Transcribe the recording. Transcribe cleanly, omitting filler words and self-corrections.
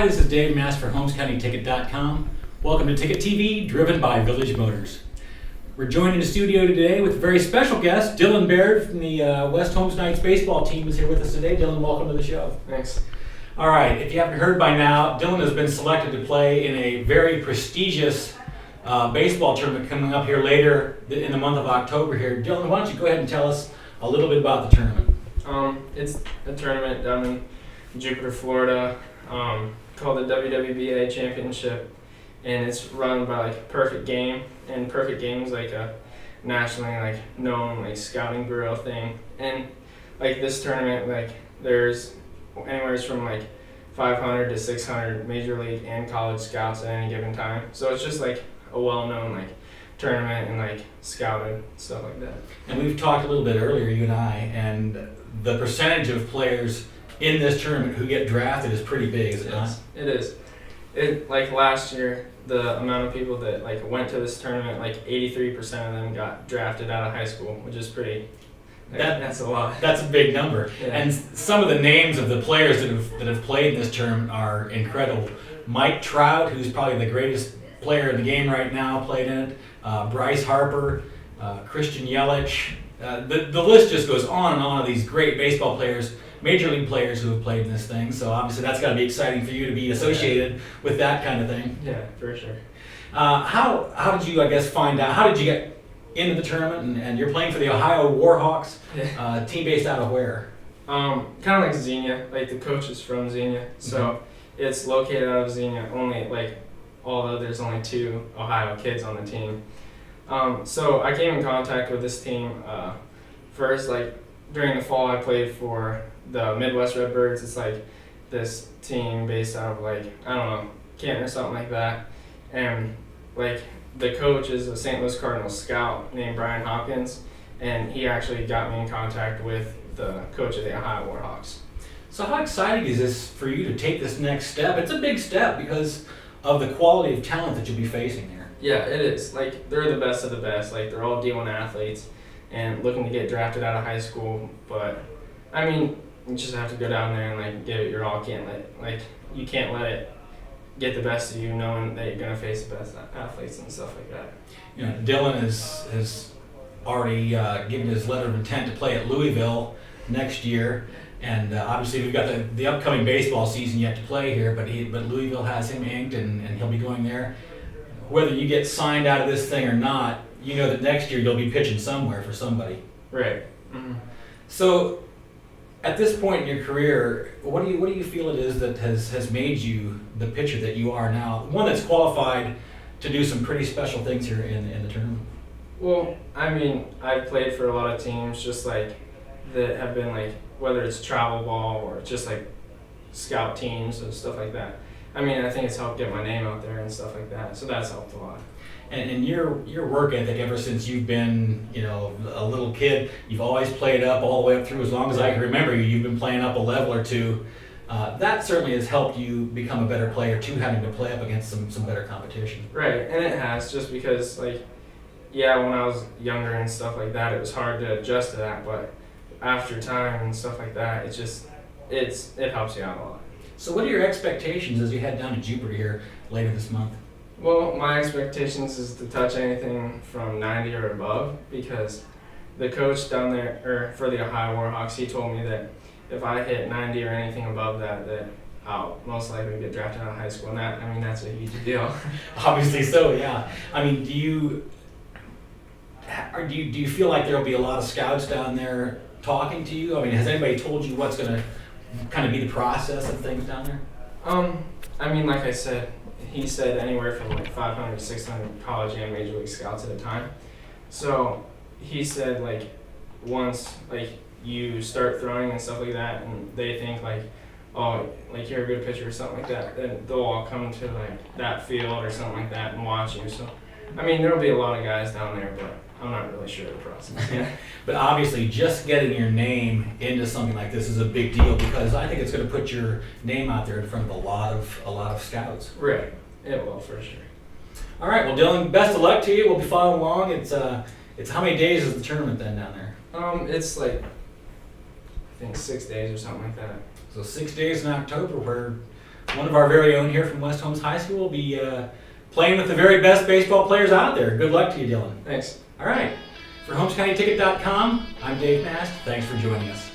Hi, this is Dave Mast for HolmesCountyTicket.com. Welcome to Ticket TV, driven by Village Motors. We're joined in the studio today with a very special guest. Dillon Baird from the West Holmes Knights baseball team is here with us today. Dillon, welcome to the show. Thanks. All right, if you haven't heard by now, Dillon has been selected to play in a very prestigious baseball tournament coming up here later in the month of October here. Dillon, why don't you go ahead and tell us a little bit about the tournament? It's a tournament down in Jupiter, Florida, called the WWBA Championship, and it's run by Perfect Game, and Perfect Game is a nationally known scouting bureau thing, and this tournament there's anywhere from 500 to 600 major league and college scouts at any given time, so it's just a well-known tournament and scouted stuff like that. And we've talked a little bit earlier, you and I, and the percentage of players in this tournament who get drafted is pretty big, is it not? It is. Last year, the amount of people that went to this tournament, 83% of them got drafted out of high school, which is pretty. That's a lot. That's a big number. Yeah. And some of the names of the players that have played in this tournament are incredible. Mike Trout, who's probably the greatest player in the game right now, played in it. Bryce Harper, Christian Yelich. The list just goes on and on of these great baseball players, major league players who have played in this thing. So obviously that's got to be exciting for you to be associated with that kind of thing. Yeah, for sure. How did you, find out? How did you get into the tournament? And you're playing for the Ohio Warhawks, team based out of where? Kind of like Xenia. The coach is from Xenia, so it's located out of Xenia. Only although there's only 2 Ohio kids on the team. So I came in contact with this team first. During the fall, I played for the Midwest Redbirds. It's this team based out of I don't know, Canton or something like that. And the coach is a St. Louis Cardinals scout named Brian Hopkins, and he actually got me in contact with the coach of the Ohio Warhawks. So how exciting is this for you to take this next step? It's a big step because of the quality of talent that you'll be facing there. Yeah, it is. They're the best of the best. They're all D1 athletes and looking to get drafted out of high school. But, you just have to go down there and, give it your all. You can't let it get the best of you, knowing that you're going to face the best athletes and stuff like that. You know, Dillon has already given his letter of intent to play at Louisville next year. And obviously we've got the upcoming baseball season yet to play here, but Louisville has him inked and he'll be going there. Whether you get signed out of this thing or not, you know that next year you'll be pitching somewhere for somebody. Right. Mm-hmm. So at this point in your career, what do you feel it is that has made you the pitcher that you are now? One that's qualified to do some pretty special things here in the tournament. Well, I've played for a lot of teams just that have been whether it's travel ball or just scout teams and stuff like that. I think it's helped get my name out there and stuff like that, so that's helped a lot. And your work ethic ever since you've been a little kid, you've always played up all the way up through as long as I can remember you. You've been playing up a level or two. That certainly has helped you become a better player too, having to play up against some better competition. Right, and it has, just because when I was younger and stuff like that, it was hard to adjust to that, but after time and stuff like that, it helps you out a lot. So what are your expectations as you head down to Jupiter here later this month? Well, my expectations is to touch anything from 90 or above, because the coach down there, or for the Ohio Warhawks, he told me that if I hit 90 or anything above that I'll most likely get drafted out of high school, and that's a huge deal. Obviously so, yeah. Do you feel like there'll be a lot of scouts down there talking to you? Has anybody told you what's going to kind of be the process of things down there? Like I said, he said anywhere from 500 to 600 college and major league scouts at a time. So he said once you start throwing and stuff like that, and they think you're a good pitcher or something like that, then they'll all come to that field or something like that and watch you. So there'll be a lot of guys down there, but I'm not really sure of the process. Yeah. But obviously, just getting your name into something like this is a big deal, because I think it's going to put your name out there in front of a lot of scouts. Right. It will, for sure. All right. Well, Dillon, best of luck to you. We'll be following along. It's how many days is the tournament then down there? It's I think 6 days or something like that. So 6 days in October, where one of our very own here from West Holmes High School will be playing with the very best baseball players out there. Good luck to you, Dillon. Thanks. All right. For HolmesCountyTicket.com, I'm Dave Mast. Thanks for joining us.